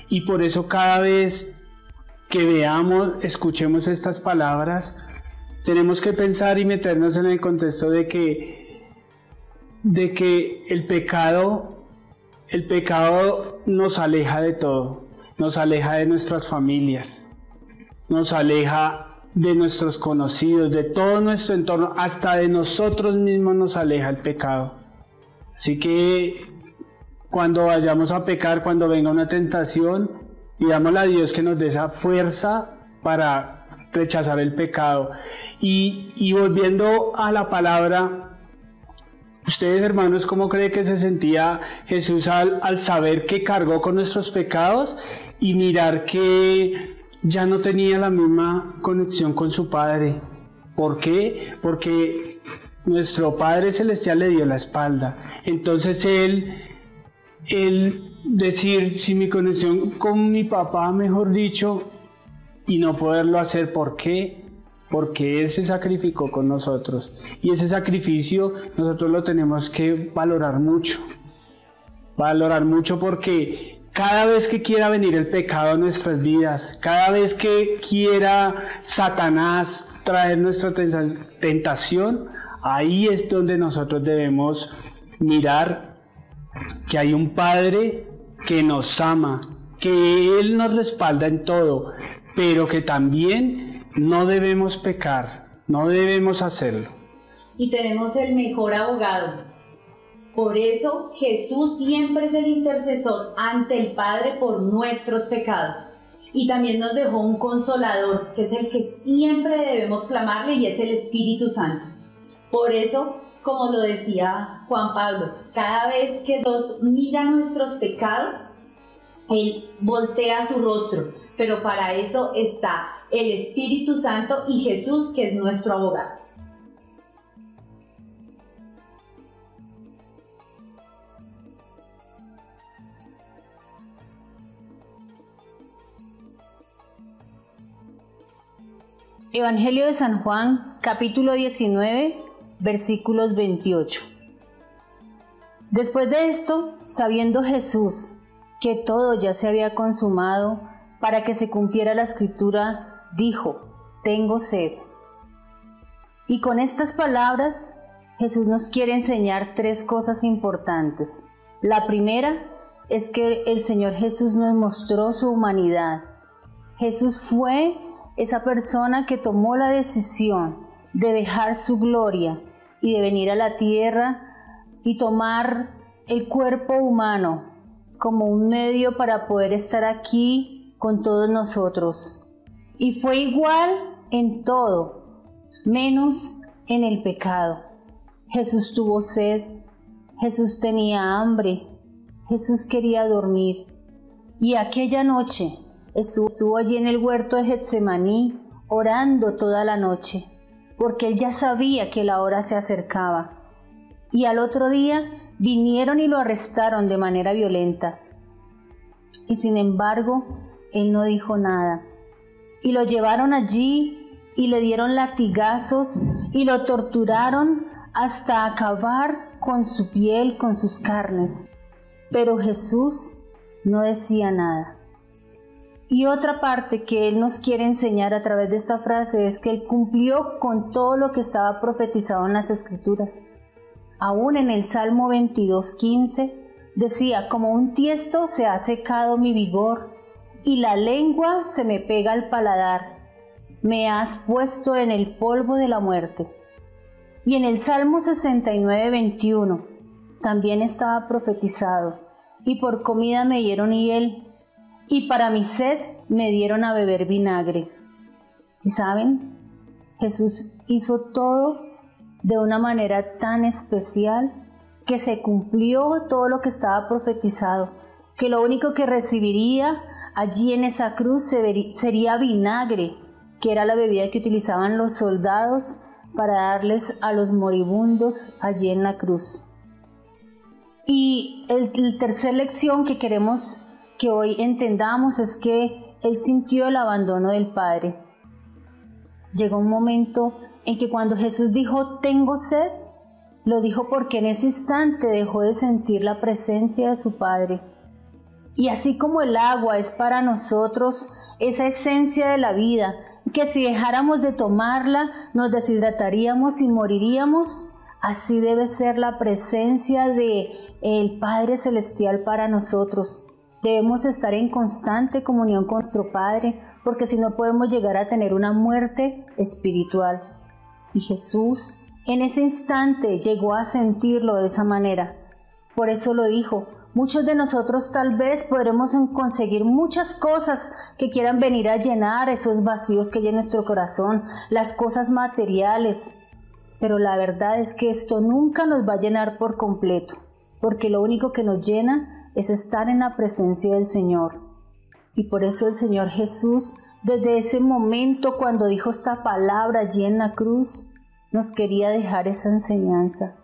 y por eso cada vez que escuchemos estas palabras, tenemos que pensar y meternos en el contexto de que el pecado nos aleja de todo, nos aleja de nuestras familias, nos aleja de nuestros conocidos, de todo nuestro entorno, hasta de nosotros mismos nos aleja el pecado. Así que cuando vayamos a pecar, cuando venga una tentación, pidámosle a Dios que nos dé esa fuerza para rechazar el pecado. Y volviendo a la palabra, ustedes, hermanos, ¿cómo creen que se sentía Jesús al saber que cargó con nuestros pecados y mirar que ya no tenía la misma conexión con su Padre? ¿Por qué? Porque nuestro Padre Celestial le dio la espalda. Entonces él decir, si mi conexión con mi papá, mejor dicho, y no poderlo hacer, ¿por qué? Porque Él se sacrificó con nosotros, y ese sacrificio nosotros lo tenemos que valorar mucho, porque cada vez que quiera venir el pecado a nuestras vidas, cada vez que quiera Satanás traer nuestra tentación, ahí es donde nosotros debemos mirar que hay un Padre que nos ama, que Él nos respalda en todo, pero que también no debemos pecar, no debemos hacerlo. Y tenemos el mejor abogado. Por eso Jesús siempre es el intercesor ante el Padre por nuestros pecados. Y también nos dejó un consolador, que es el que siempre debemos clamarle, y es el Espíritu Santo. Por eso, como lo decía Juan Pablo, cada vez que Dios mira nuestros pecados, Él voltea su rostro, pero para eso está el Espíritu Santo y Jesús, que es nuestro abogado. Evangelio de San Juan, capítulo 19, versículos 28. Después de esto, sabiendo Jesús que todo ya se había consumado, para que se cumpliera la escritura, dijo: tengo sed. Y con estas palabras, Jesús nos quiere enseñar tres cosas importantes. La primera es que el Señor Jesús nos mostró su humanidad. Jesús fue esa persona que tomó la decisión de dejar su gloria y de venir a la tierra y tomar el cuerpo humano como un medio para poder estar aquí con todos nosotros. Y fue igual en todo, menos en el pecado. Jesús tuvo sed, Jesús tenía hambre, Jesús quería dormir. Y aquella noche estuvo allí en el huerto de Getsemaní orando toda la noche, porque Él ya sabía que la hora se acercaba. Y al otro día vinieron y lo arrestaron de manera violenta. Y sin embargo, Él no dijo nada. Y lo llevaron allí y le dieron latigazos y lo torturaron hasta acabar con su piel, con sus carnes. Pero Jesús no decía nada. Y otra parte que Él nos quiere enseñar a través de esta frase es que Él cumplió con todo lo que estaba profetizado en las Escrituras. Aún en el Salmo 22:15 decía: como un tiesto se ha secado mi vigor, y la lengua se me pega al paladar. Me has puesto en el polvo de la muerte. Y en el Salmo 69, 21 también estaba profetizado: y por comida me dieron hiel, y para mi sed me dieron a beber vinagre. ¿Y saben? Jesús hizo todo de una manera tan especial que se cumplió todo lo que estaba profetizado, que lo único que recibiría allí en esa cruz sería vinagre, que era la bebida que utilizaban los soldados para darles a los moribundos allí en la cruz. Y la tercera lección que queremos que hoy entendamos es que Él sintió el abandono del Padre. Llegó un momento en que cuando Jesús dijo «tengo sed», lo dijo porque en ese instante dejó de sentir la presencia de su Padre. Y así como el agua es para nosotros esa esencia de la vida, que si dejáramos de tomarla nos deshidrataríamos y moriríamos, así debe ser la presencia de el Padre Celestial para nosotros. Debemos estar en constante comunión con nuestro Padre, porque si no podemos llegar a tener una muerte espiritual. Y Jesús en ese instante llegó a sentirlo de esa manera. Por eso lo dijo. Muchos de nosotros tal vez podremos conseguir muchas cosas que quieran venir a llenar esos vacíos que hay en nuestro corazón, las cosas materiales. Pero la verdad es que esto nunca nos va a llenar por completo, porque lo único que nos llena es estar en la presencia del Señor. Y por eso el Señor Jesús, desde ese momento cuando dijo esta palabra allí en la cruz, nos quería dejar esa enseñanza,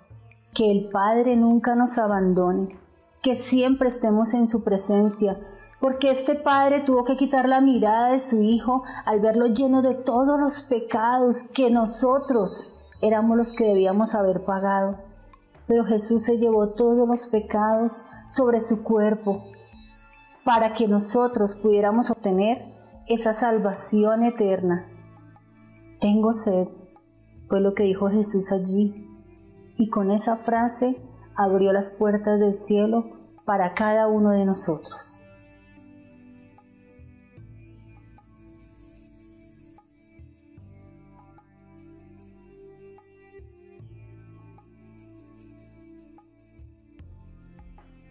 que el Padre nunca nos abandone, que siempre estemos en su presencia, porque este Padre tuvo que quitar la mirada de su Hijo al verlo lleno de todos los pecados que nosotros éramos los que debíamos haber pagado. Pero Jesús se llevó todos los pecados sobre su cuerpo para que nosotros pudiéramos obtener esa salvación eterna. Tengo sed, fue lo que dijo Jesús allí, y con esa frase abrió las puertas del cielo para cada uno de nosotros.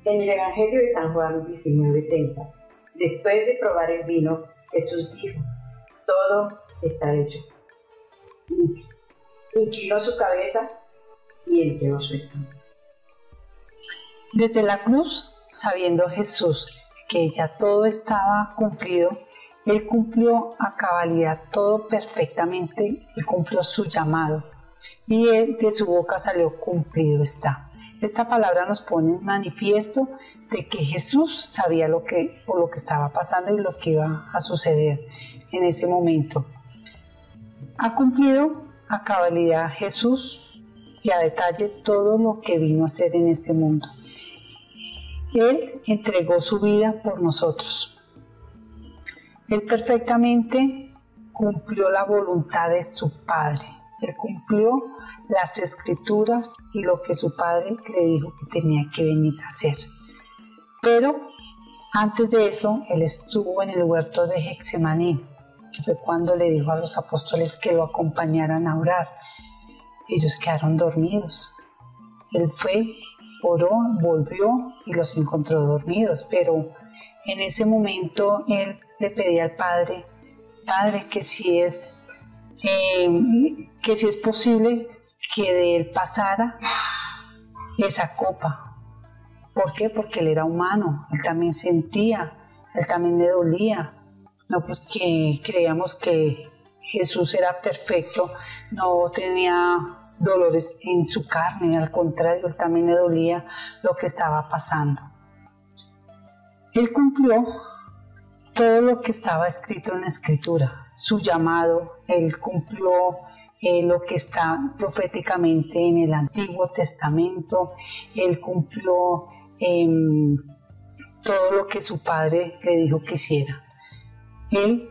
En el Evangelio de San Juan 19:30, después de probar el vino, Jesús dijo: todo está hecho. Inclinó su cabeza y entregó su espíritu. Desde la cruz, sabiendo Jesús que ya todo estaba cumplido, Él cumplió a cabalidad todo perfectamente, Él cumplió su llamado, y de su boca salió cumplido está. Esta palabra nos pone en manifiesto de que Jesús sabía lo que estaba pasando y lo que iba a suceder en ese momento. Ha cumplido a cabalidad Jesús y a detalle todo lo que vino a hacer en este mundo. Él entregó su vida por nosotros. Él perfectamente cumplió la voluntad de su Padre. Él cumplió las Escrituras y lo que su Padre le dijo que tenía que venir a hacer. Pero antes de eso, Él estuvo en el huerto de Getsemaní, que fue cuando le dijo a los apóstoles que lo acompañaran a orar. Ellos quedaron dormidos. Él fue, oró, volvió y los encontró dormidos, pero en ese momento Él le pedía al Padre, que si es posible que de Él pasara esa copa. ¿Por qué? Porque Él era humano, Él también sentía, Él también le dolía, no porque creíamos que Jesús era perfecto, no tenía dolores en su carne, al contrario, Él también le dolía lo que estaba pasando. Él cumplió todo lo que estaba escrito en la Escritura, su llamado. Él cumplió lo que está proféticamente en el Antiguo Testamento. Él cumplió todo lo que su Padre le dijo que hiciera. Él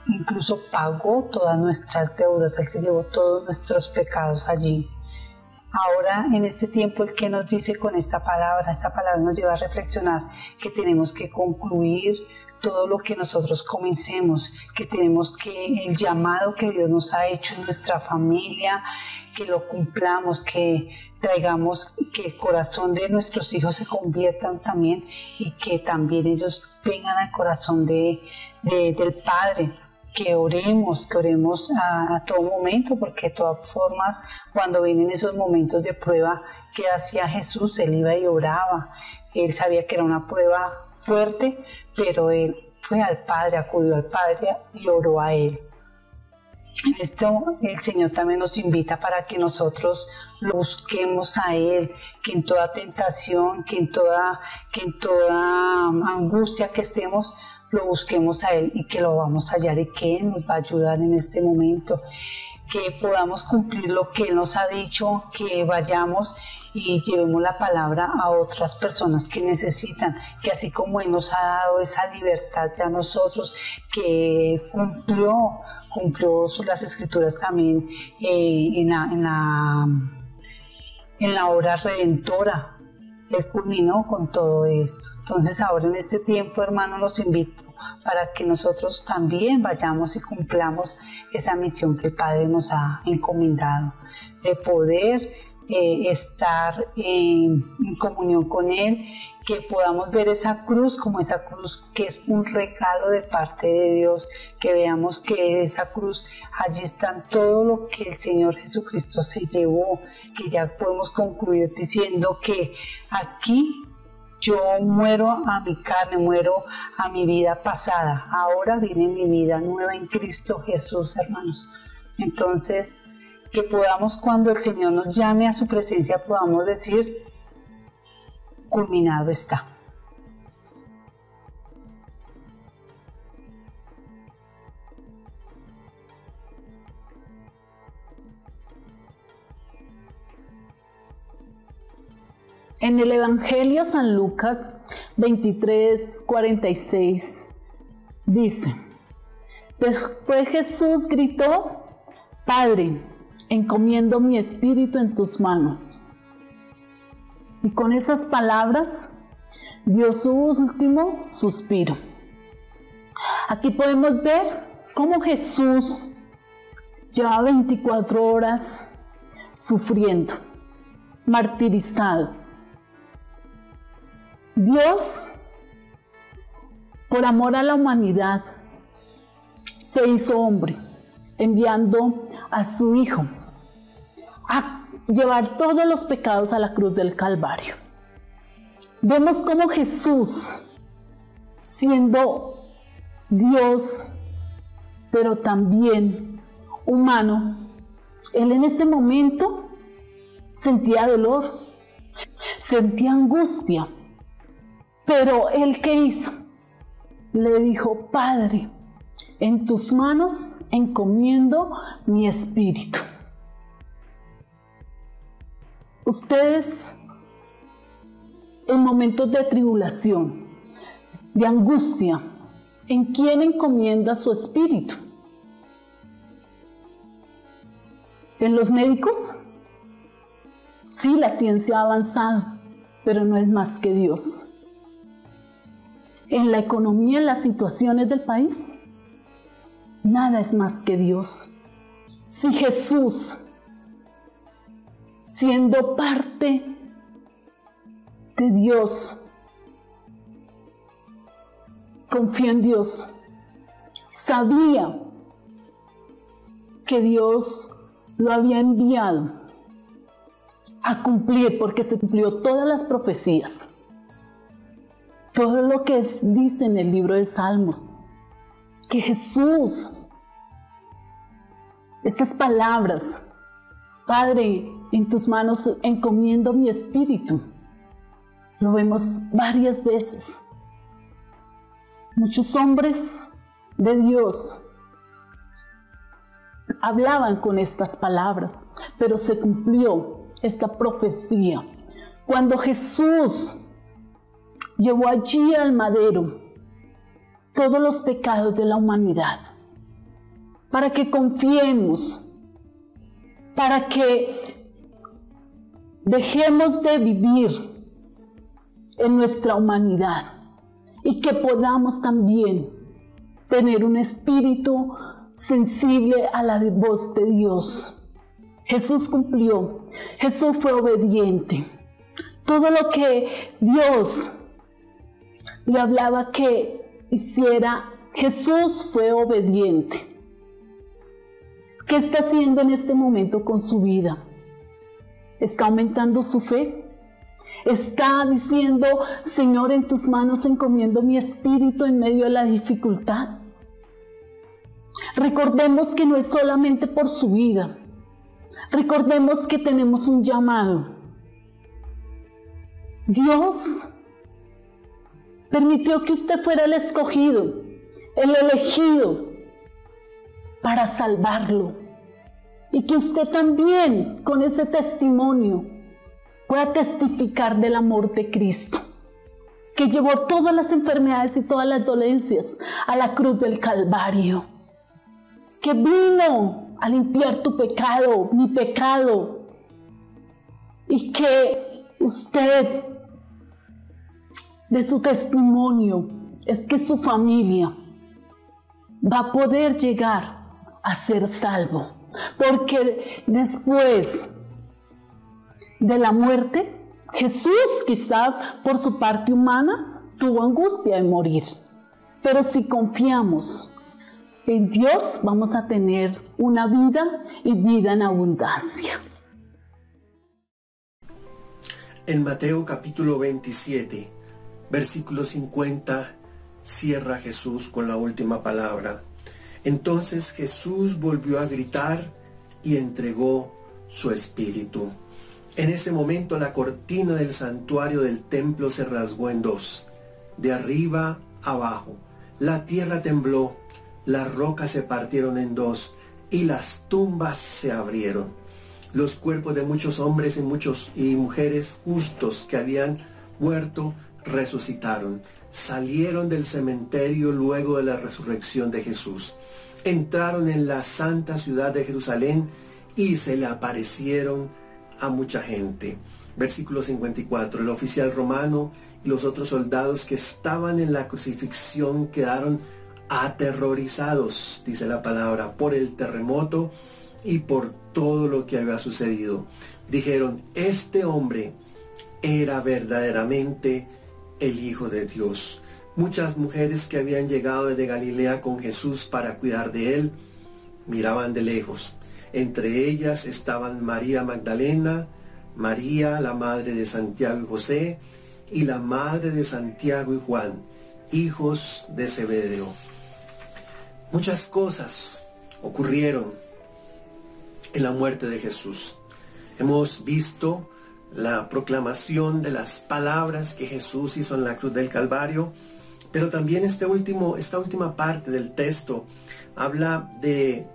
incluso pagó todas nuestras deudas, Él se llevó todos nuestros pecados allí. Ahora, en este tiempo, ¿el qué nos dice con esta palabra? Esta palabra nos lleva a reflexionar que tenemos que concluir todo lo que nosotros comencemos, que tenemos que, el llamado que Dios nos ha hecho en nuestra familia, que lo cumplamos, que traigamos, que el corazón de nuestros hijos se conviertan también y que también ellos vengan al corazón del Padre. Que oremos a todo momento, porque de todas formas, cuando vienen esos momentos de prueba, ¿qué hacía Jesús? Él iba y oraba. Él sabía que era una prueba fuerte, pero él fue al Padre, acudió al Padre y oró a Él. En esto el Señor también nos invita para que nosotros lo busquemos a Él, que en toda tentación, que en toda angustia que estemos, lo busquemos a Él y que lo vamos a hallar y que Él nos va a ayudar en este momento, que podamos cumplir lo que Él nos ha dicho, que vayamos y llevemos la palabra a otras personas que necesitan, que así como Él nos ha dado esa libertad ya nosotros, que cumplió las Escrituras también en la obra redentora. Él culminó con todo esto. Entonces ahora en este tiempo, hermanos, los invito para que nosotros también vayamos y cumplamos esa misión que el Padre nos ha encomendado, de poder estar en comunión con Él, que podamos ver esa cruz como esa cruz que es un regalo de parte de Dios, que veamos que esa cruz, allí está todo lo que el Señor Jesucristo se llevó, que ya podemos concluir diciendo que aquí yo muero a mi carne, muero a mi vida pasada, ahora viene mi vida nueva en Cristo Jesús, hermanos. Entonces, que podamos, cuando el Señor nos llame a su presencia, podamos decir: culminado está. En el Evangelio San Lucas 23:46 dice: Después Jesús gritó: Padre, encomiendo mi espíritu en tus manos. Y con esas palabras dio su último suspiro. Aquí podemos ver cómo Jesús lleva 24 horas sufriendo, martirizado. Dios, por amor a la humanidad, se hizo hombre, enviando a su Hijo a llevar todos los pecados a la cruz del Calvario. Vemos cómo Jesús, siendo Dios, pero también humano, Él en ese momento sentía dolor, sentía angustia, pero Él, ¿qué hizo? Le dijo: Padre, en tus manos encomiendo mi espíritu. Ustedes, en momentos de tribulación, de angustia, ¿en quién encomienda su espíritu? ¿En los médicos? Sí, la ciencia ha avanzado, pero no es más que Dios. ¿En la economía, en las situaciones del país? Nada es más que Dios. Si Jesús, siendo parte de Dios, confió en Dios, sabía que Dios lo había enviado a cumplir, porque se cumplió todas las profecías, todo lo que dice en el libro de Salmos, que Jesús, estas palabras: Padre, en tus manos encomiendo mi espíritu, lo vemos varias veces. Muchos hombres de Dios hablaban con estas palabras, pero se cumplió esta profecía cuando Jesús llevó allí al madero todos los pecados de la humanidad, para que confiemos, para que dejemos de vivir en nuestra humanidad y que podamos también tener un espíritu sensible a la voz de Dios, Jesús cumplió, Jesús fue obediente. Todo lo que Dios le hablaba que hiciera, Jesús fue obediente. ¿Qué está haciendo en este momento con su vida? ¿Está aumentando su fe? ¿Está diciendo, Señor, en tus manos encomiendo mi espíritu en medio de la dificultad? Recordemos que no es solamente por su vida. Recordemos que tenemos un llamado. Dios permitió que usted fuera el escogido, el elegido para salvarlo. Y que usted también, con ese testimonio, pueda testificar del amor de Cristo, que llevó todas las enfermedades y todas las dolencias a la cruz del Calvario, que vino a limpiar tu pecado, mi pecado, y que usted, de su testimonio, es que su familia va a poder llegar a ser salvo, porque después de la muerte, Jesús quizás por su parte humana tuvo angustia de morir, pero si confiamos en Dios vamos a tener una vida y vida en abundancia. En Mateo capítulo 27, versículo 50, cierra Jesús con la última palabra. Entonces Jesús volvió a gritar y entregó su espíritu. En ese momento la cortina del santuario del templo se rasgó en dos, de arriba abajo. La tierra tembló, las rocas se partieron en dos y las tumbas se abrieron. Los cuerpos de muchos hombres y mujeres justos que habían muerto resucitaron. Salieron del cementerio luego de la resurrección de Jesús. Entraron en la santa ciudad de Jerusalén y se le aparecieron a mucha gente. Versículo 54. El oficial romano y los otros soldados que estaban en la crucifixión quedaron aterrorizados, dice la palabra, por el terremoto y por todo lo que había sucedido. Dijeron, este hombre era verdaderamente el Hijo de Dios. Muchas mujeres que habían llegado desde Galilea con Jesús para cuidar de él, miraban de lejos. Entre ellas estaban María Magdalena, María, la madre de Santiago y José, y la madre de Santiago y Juan, hijos de Zebedeo. Muchas cosas ocurrieron en la muerte de Jesús. Hemos visto la proclamación de las palabras que Jesús hizo en la cruz del Calvario, pero también esta última parte del texto habla de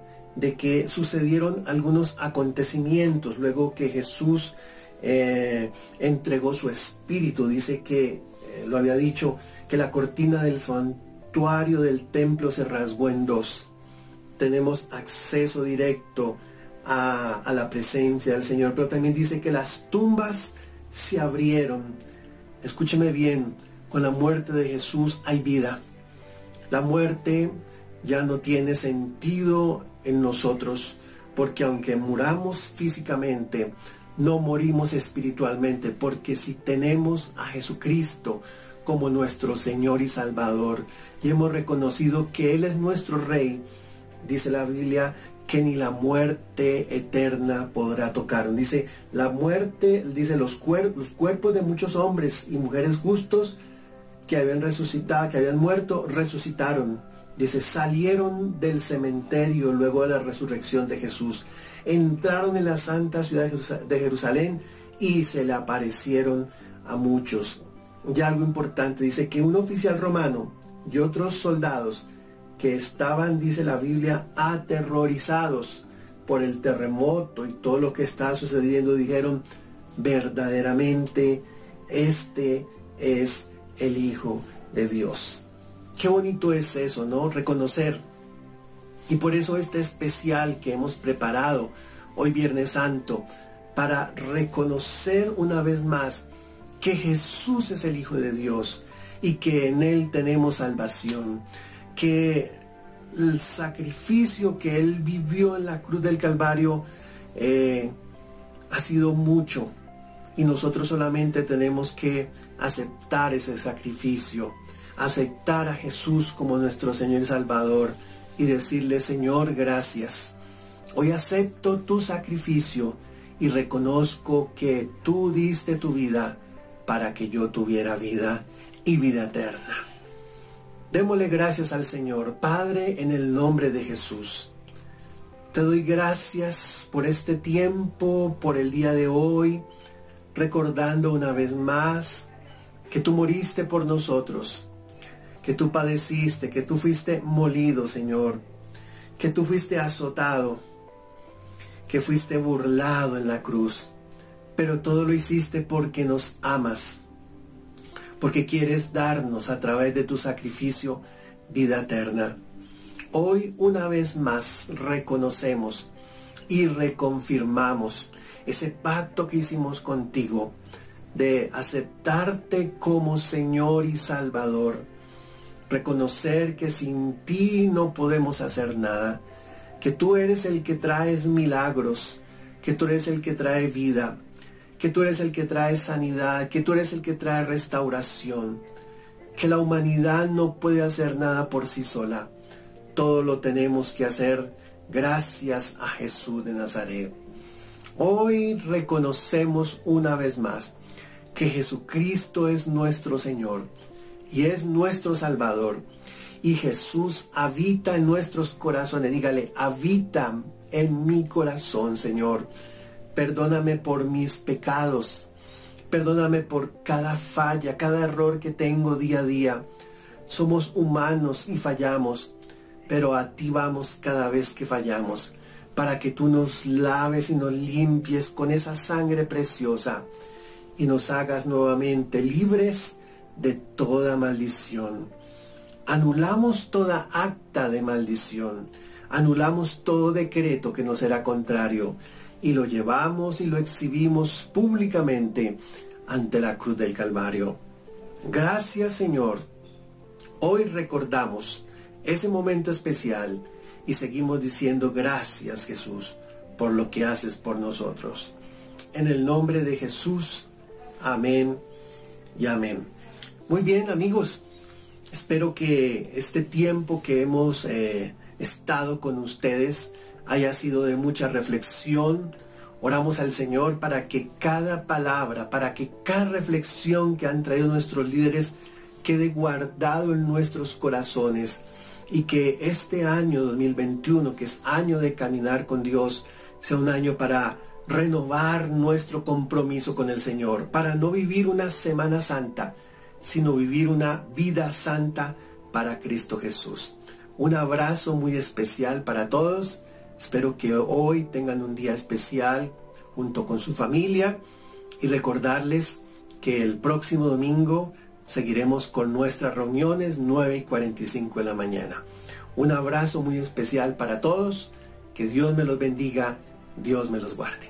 que sucedieron algunos acontecimientos luego que Jesús entregó su espíritu. Dice que, lo había dicho, que la cortina del santuario del templo se rasgó en dos. Tenemos acceso directo a la presencia del Señor, pero también dice que las tumbas se abrieron. Escúcheme bien, con la muerte de Jesús hay vida. La muerte ya no tiene sentido en nosotros, porque aunque muramos físicamente, no morimos espiritualmente, porque si tenemos a Jesucristo como nuestro Señor y Salvador, y hemos reconocido que Él es nuestro Rey, dice la Biblia que ni la muerte eterna podrá tocar. Dice la muerte, dice los cuerpos de muchos hombres y mujeres justos que habían resucitado, que habían muerto, resucitaron. Dice, salieron del cementerio luego de la resurrección de Jesús, entraron en la santa ciudad de Jerusalén y se le aparecieron a muchos. Y algo importante, dice que un oficial romano y otros soldados que estaban, dice la Biblia, aterrorizados por el terremoto y todo lo que está sucediendo, dijeron, verdaderamente este es el Hijo de Dios. Qué bonito es eso, ¿no? Reconocer. Y por eso este especial que hemos preparado hoy Viernes Santo, para reconocer una vez más que Jesús es el Hijo de Dios y que en Él tenemos salvación, que el sacrificio que Él vivió en la cruz del Calvario ha sido mucho y nosotros solamente tenemos que aceptar ese sacrificio, aceptar a Jesús como nuestro Señor y Salvador y decirle: Señor, gracias. Hoy acepto tu sacrificio y reconozco que tú diste tu vida para que yo tuviera vida y vida eterna. Démosle gracias al Señor. Padre, en el nombre de Jesús, te doy gracias por este tiempo, por el día de hoy, recordando una vez más que tú moriste por nosotros, que tú padeciste, que tú fuiste molido, Señor, que tú fuiste azotado, que fuiste burlado en la cruz, pero todo lo hiciste porque nos amas, porque quieres darnos a través de tu sacrificio vida eterna. Hoy una vez más reconocemos y reconfirmamos ese pacto que hicimos contigo de aceptarte como Señor y Salvador, reconocer que sin ti no podemos hacer nada, que tú eres el que traes milagros, que tú eres el que trae vida, que tú eres el que trae sanidad, que tú eres el que trae restauración, que la humanidad no puede hacer nada por sí sola. Todo lo tenemos que hacer gracias a Jesús de Nazaret. Hoy reconocemos una vez más que Jesucristo es nuestro Señor y es nuestro Salvador. Y Jesús habita en nuestros corazones. Dígale: habita en mi corazón, Señor. Perdóname por mis pecados. Perdóname por cada falla, cada error que tengo día a día. Somos humanos y fallamos, pero a ti vamos cada vez que fallamos, para que tú nos laves y nos limpies con esa sangre preciosa y nos hagas nuevamente libres de toda maldición. Anulamos toda acta de maldición, anulamos todo decreto que nos será contrario y lo llevamos y lo exhibimos públicamente ante la cruz del Calvario. Gracias, Señor. Hoy recordamos ese momento especial y seguimos diciendo: gracias, Jesús, por lo que haces por nosotros. En el nombre de Jesús, amén y amén. Muy bien, amigos, espero que este tiempo que hemos estado con ustedes haya sido de mucha reflexión. Oramos al Señor para que cada palabra, para que cada reflexión que han traído nuestros líderes quede guardado en nuestros corazones, y que este año 2021, que es año de caminar con Dios, sea un año para renovar nuestro compromiso con el Señor, para no vivir una Semana Santa, sino vivir una vida santa para Cristo Jesús. Un abrazo muy especial para todos. Espero que hoy tengan un día especial junto con su familia, y recordarles que el próximo domingo seguiremos con nuestras reuniones 9:45 de la mañana. Un abrazo muy especial para todos. Que Dios me los bendiga. Dios me los guarde.